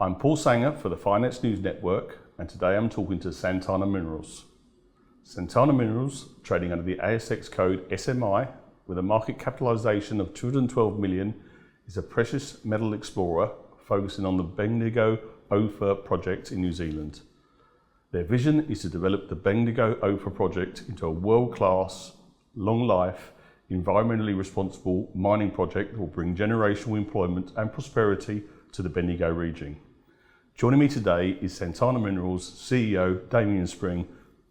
I'm Paul Sanger for the Finance News Network, and today I'm talking to Santana Minerals. Santana Minerals, trading under the ASX code SMI, with a market capitalisation of 212 million, is a precious metal explorer focusing on the Bendigo-Ophir project in New Zealand. Their vision is to develop the Bendigo-Ophir project into a world-class, long-life, environmentally responsible mining project that will bring generational employment and prosperity to the Bendigo region. Joining me today is Santana Minerals CEO Damian Spring.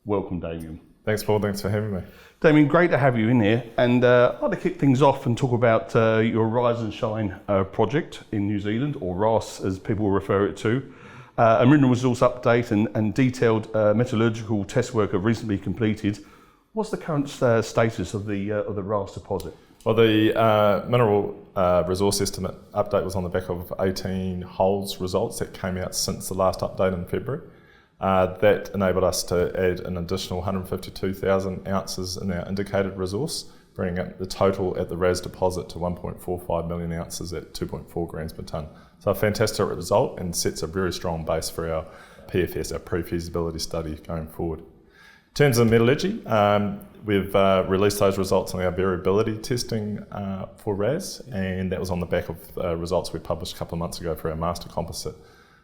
Welcome, Damian. Thanks, Paul. Thanks for having me. Damian, great to have you in here. And I'd like to kick things off and talk about your Rise and Shine project in New Zealand, or RAS as people refer it to. A mineral resource update and detailed metallurgical test work have recently completed. What's the current status of the RAS deposit? Well, the mineral resource estimate update was on the back of 18 holes results that came out since the last update in February. That enabled us to add an additional 152,000 ounces in our indicated resource, bringing the total at the RAS deposit to 1.45 million ounces at 2.4 grams per tonne. So a fantastic result, and sets a very strong base for our PFS, our prefeasibility study, going forward. In terms of metallurgy, we've released those results on our variability testing for RAS, and that was on the back of results we published a couple of months ago for our master composite.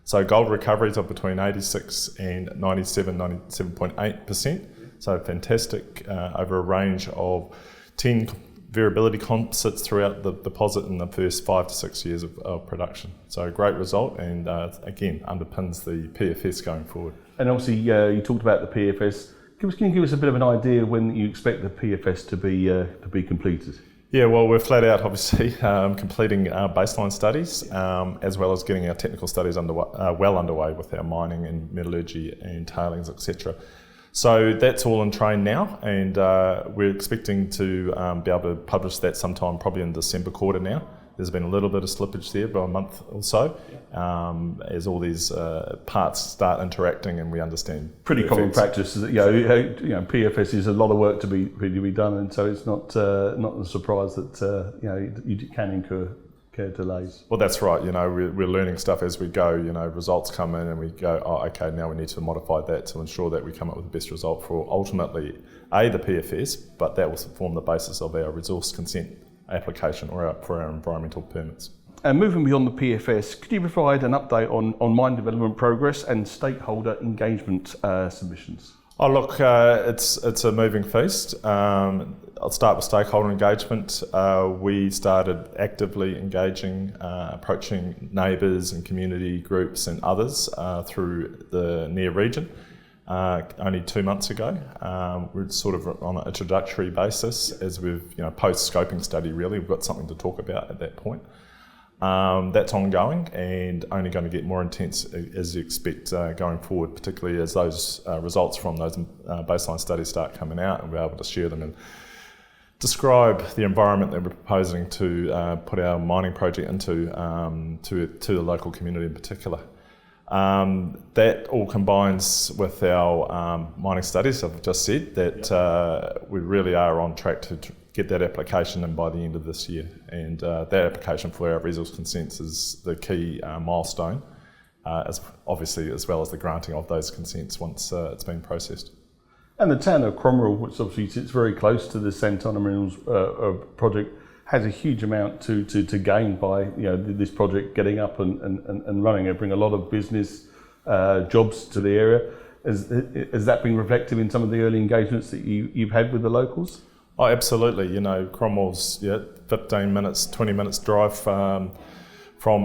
So gold recoveries are between 86 and 97.8%, so fantastic over a range of 10 variability composites throughout the deposit in the first 5 to 6 years of production. So a great result, and again underpins the PFS going forward. And obviously you talked about the PFS. Can you give us a bit of an idea when you expect the PFS to be completed? Yeah, well, we're flat out obviously completing our baseline studies as well as getting our technical studies well underway with our mining and metallurgy and tailings, etc. So that's all in train now, and we're expecting to be able to publish that sometime probably in December quarter now. There's been a little bit of slippage there by a month or so, as all these parts start interacting and we understand. Pretty common practice, you know, PFS is a lot of work to be done, and so it's not a surprise that you can incur delays. Well, that's right. You know, we're learning stuff as we go. You know, results come in and we go, oh, okay, now we need to modify that to ensure that we come up with the best result for ultimately the PFS, but that will form the basis of our resource consent application or for our environmental permits. And moving beyond the PFS, could you provide an update on mine development progress and stakeholder engagement submissions? Oh look, it's a moving feast. I'll start with stakeholder engagement. We started actively engaging, approaching neighbours and community groups and others through the near region. Only 2 months ago. We're sort of on an introductory basis as we've, post-scoping study really, we've got something to talk about at that point. That's ongoing and only going to get more intense as you expect going forward, particularly as those results from those baseline studies start coming out and we're able to share them and describe the environment that we're proposing to put our mining project into to the local community in particular. That all combines with our mining studies. I've just said that we really are on track to get that application in by the end of this year, and that application for our resource consents is the key milestone, as well as the granting of those consents once it's been processed. And the town of Cromwell, which obviously sits very close to the Santana Minerals project, has a huge amount to gain by this project getting up and running. It bring a lot of business jobs to the area. Has that been reflective in some of the early engagements that you've had with the locals? Oh, absolutely. Cromwell's 15 minutes, 20 minutes drive from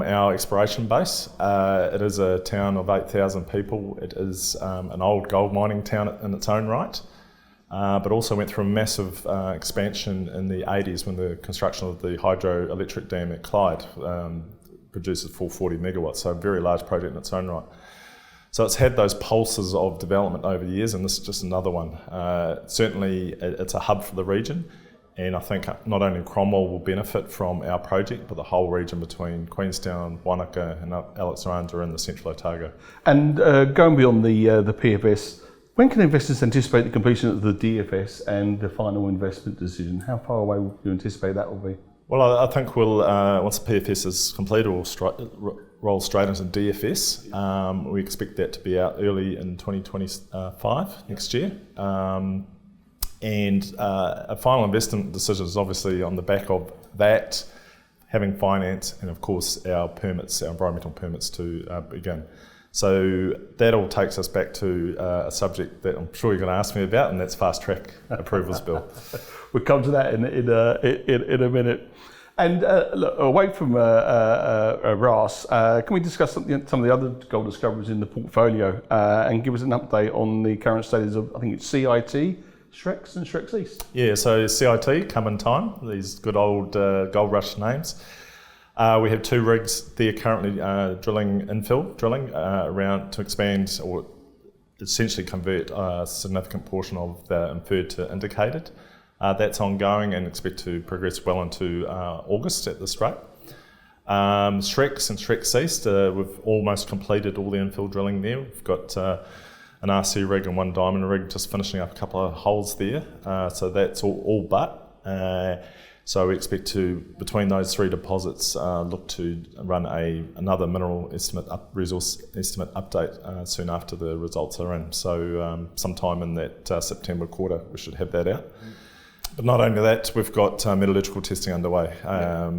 our exploration base. It is a town of 8,000 people. It is an old gold mining town in its own right. But also went through a massive expansion in the 80s when the construction of the hydroelectric dam at Clyde produces 440 megawatts, so a very large project in its own right. So it's had those pulses of development over the years, and this is just another one. Certainly it's a hub for the region, and I think not only Cromwell will benefit from our project, but the whole region between Queenstown, Wanaka and Alexandra and the Central Otago. And going beyond the PFS, when can investors anticipate the completion of the DFS and the final investment decision? How far away do you anticipate that will be? Well, I think we'll once the PFS is completed, we'll roll straight into DFS. We expect that to be out early in 2025, next year. And a final investment decision is obviously on the back of that, having finance and of course our permits, our environmental permits to begin. So that all takes us back to a subject that I'm sure you're going to ask me about, and that's fast track approvals bill. We'll come to that in a minute. And look, away from RAS, can we discuss some of the other gold discoveries in the portfolio and give us an update on the current status of, I think it's CIT, Shreks and Shreks East? Yeah, so CIT, come in time, these good old gold rush names. We have 2 rigs there currently drilling infill drilling around to expand or essentially convert a significant portion of the inferred to indicated. That's ongoing and expect to progress well into August at this rate. Shreks and Shreks East, we've almost completed all the infill drilling there. We've got an RC rig and 1 diamond rig just finishing up a couple of holes there. So that's all but. So we expect to, between those 3 deposits, look to run another mineral estimate, resource estimate update soon after the results are in. So sometime in that September quarter, we should have that out. But not only that, we've got metallurgical testing underway.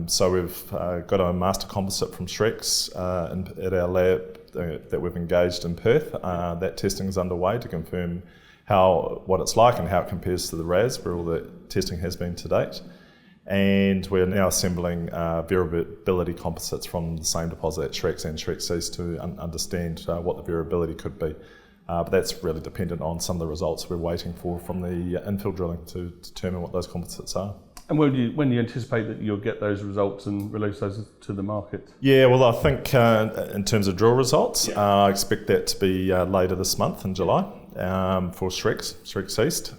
So we've got a master composite from Shreks at our lab that we've engaged in Perth. That testing is underway to confirm what it's like and how it compares to the RAS, where all the testing has been to date. And we're now assembling variability composites from the same deposit at Shreks and Shreks East to understand what the variability could be. But that's really dependent on some of the results we're waiting for from the infill drilling to determine what those composites are. And when do you anticipate that you'll get those results and release those to the market? Yeah, well, I think in terms of drill results, I expect that to be later this month in July for Shreks East.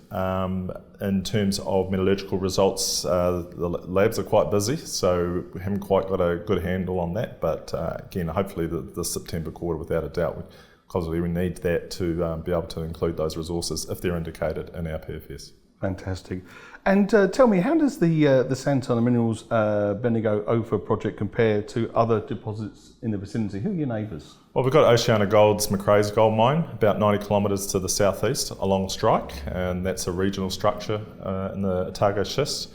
In terms of metallurgical results, the labs are quite busy, so we haven't quite got a good handle on that. But again, hopefully the September quarter, without a doubt, because we need that to be able to include those resources if they're indicated in our PFS. Fantastic. And tell me, how does the Santana Minerals Bendigo-Ophir project compare to other deposits in the vicinity? Who are your neighbours? Well, we've got Oceana Gold's Macraes gold mine, about 90 kilometres to the southeast along strike, and that's a regional structure in the Otago schist.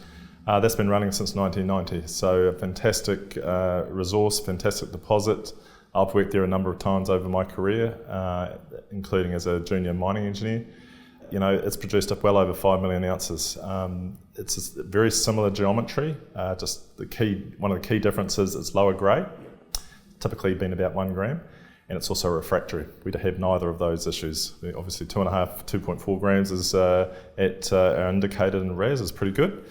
That's been running since 1990, so a fantastic resource, fantastic deposit. I've worked there a number of times over my career, including as a junior mining engineer. You know, it's produced up well over 5 million ounces. It's a very similar geometry. Just one of the key differences is lower grade, typically been about 1 gram, and it's also refractory. We have neither of those issues. Obviously, 2.5, 2.4 grams is at our indicated in RAS is pretty good,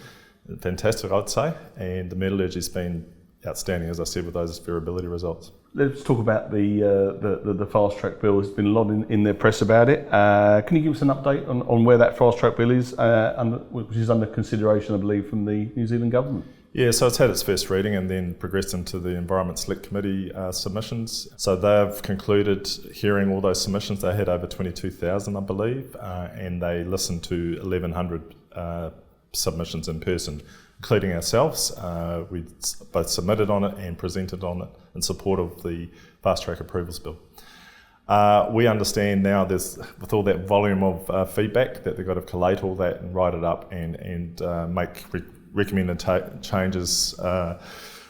fantastic, I'd say, and the metallurgy's been outstanding, as I said, with those variability results. Let's talk about the fast track bill. There's been a lot in the press about it. Can you give us an update on where that fast track bill is, which is under consideration, I believe, from the New Zealand government? Yeah, so it's had its first reading and then progressed into the Environment Select Committee submissions. So they've concluded hearing all those submissions. They had over 22,000, I believe, and they listened to 1,100 submissions in person, including ourselves. We both submitted on it and presented on it in support of the Fast Track Approvals Bill. We understand now with all that volume of feedback that they've got to collate all that and write it up and make recommended changes,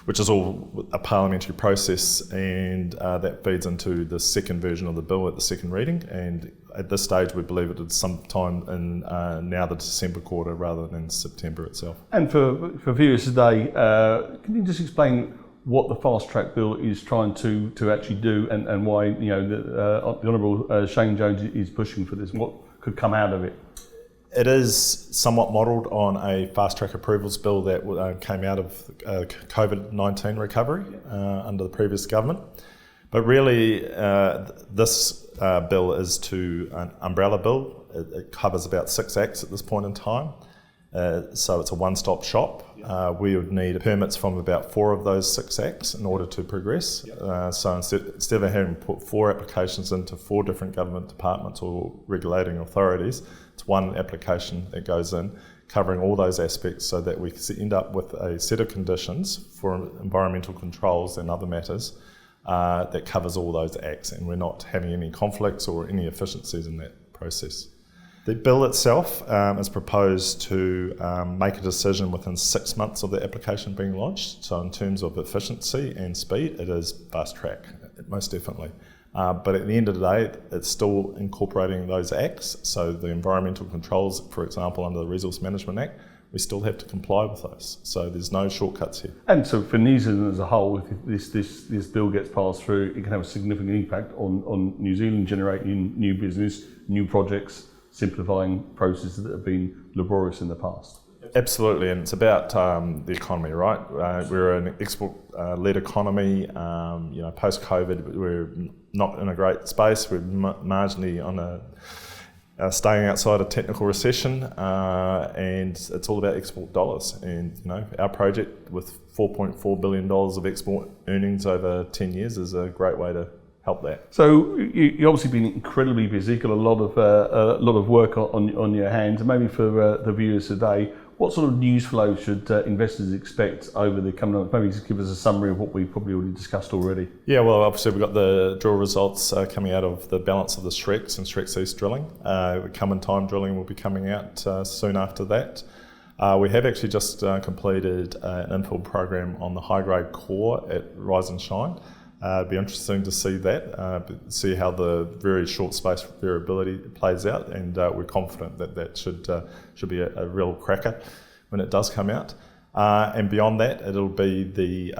which is all a parliamentary process, and that feeds into the second version of the bill at the second reading. And at this stage, we believe it is sometime in now the December quarter rather than September itself. And for viewers today, can you just explain what the fast track bill is trying to actually do, and why the Honourable Shane Jones is pushing for this, and what could come out of it? It is somewhat modelled on a fast track approvals bill that came out of COVID-19 recovery under the previous government. But really, this bill is an umbrella bill. It covers about 6 acts at this point in time. So it's a one-stop shop. We would need permits from about 4 of those 6 acts in order to progress. So instead of having put 4 applications into 4 different government departments or regulating authorities, it's one application that goes in, covering all those aspects so that we end up with a set of conditions for environmental controls and other matters that covers all those acts, and we're not having any conflicts or any efficiencies in that process. The bill itself is proposed to make a decision within 6 months of the application being lodged. So in terms of efficiency and speed, it is fast track, most definitely. But at the end of the day, it's still incorporating those acts. So the environmental controls, for example, under the Resource Management Act, we still have to comply with those. So there's no shortcuts here. And so for New Zealand as a whole, if this bill gets passed through, it can have a significant impact on New Zealand, generating new business, new projects, simplifying processes that have been laborious in the past. Absolutely, and it's about the economy, right? We're an export-led economy. Post-COVID, we're not in a great space. We're marginally on staying outside a technical recession, and it's all about export dollars. And our project with $4.4 billion of export earnings over 10 years is a great way to help that. So you've obviously been incredibly busy, got a lot of work on your hands. Maybe for the viewers today, what sort of news flow should investors expect over the coming months? Maybe just give us a summary of what we probably already discussed already. Yeah, well, obviously we've got the drill results coming out of the balance of the Shreks and Shreks East drilling. The Come Time drilling will be coming out soon after that. We have actually just completed an infill program on the high-grade core at Rise and Shine. It'd be interesting to see that, see how the very short space variability plays out, and we're confident that should be a real cracker when it does come out. And beyond that, it'll be the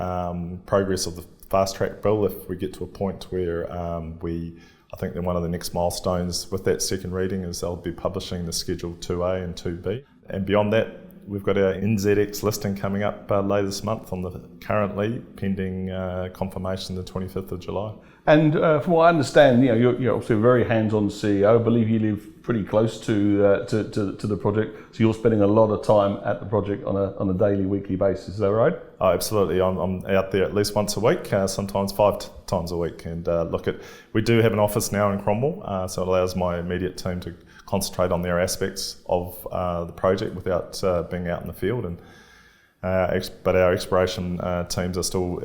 progress of the fast track bill if we get to a point where I think that one of the next milestones with that second reading is they'll be publishing the Schedule 2A and 2B. And beyond that, we've got our NZX listing coming up later this month on the currently pending confirmation the 25th of July. And from what I understand, you're obviously a very hands-on CEO. I believe you live pretty close to the project, so you're spending a lot of time at the project on a daily, weekly basis. Is that right? Oh, absolutely. I'm out there at least once a week, sometimes 5 times a week. And we do have an office now in Cromwell, so it allows my immediate team to concentrate on their aspects of the project without being out in the field. And but our exploration teams are still,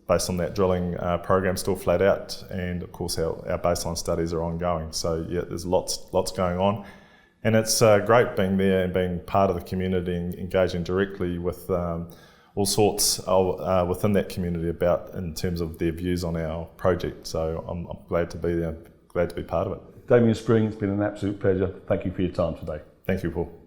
based on that drilling program, still flat out, and of course our baseline studies are ongoing. So yeah, there's lots going on, and it's great being there and being part of the community and engaging directly with all sorts of, within that community in terms of their views on our project. So I'm glad to be there, glad to be part of it. Damian Spring, it's been an absolute pleasure. Thank you for your time today. Thank you, Paul.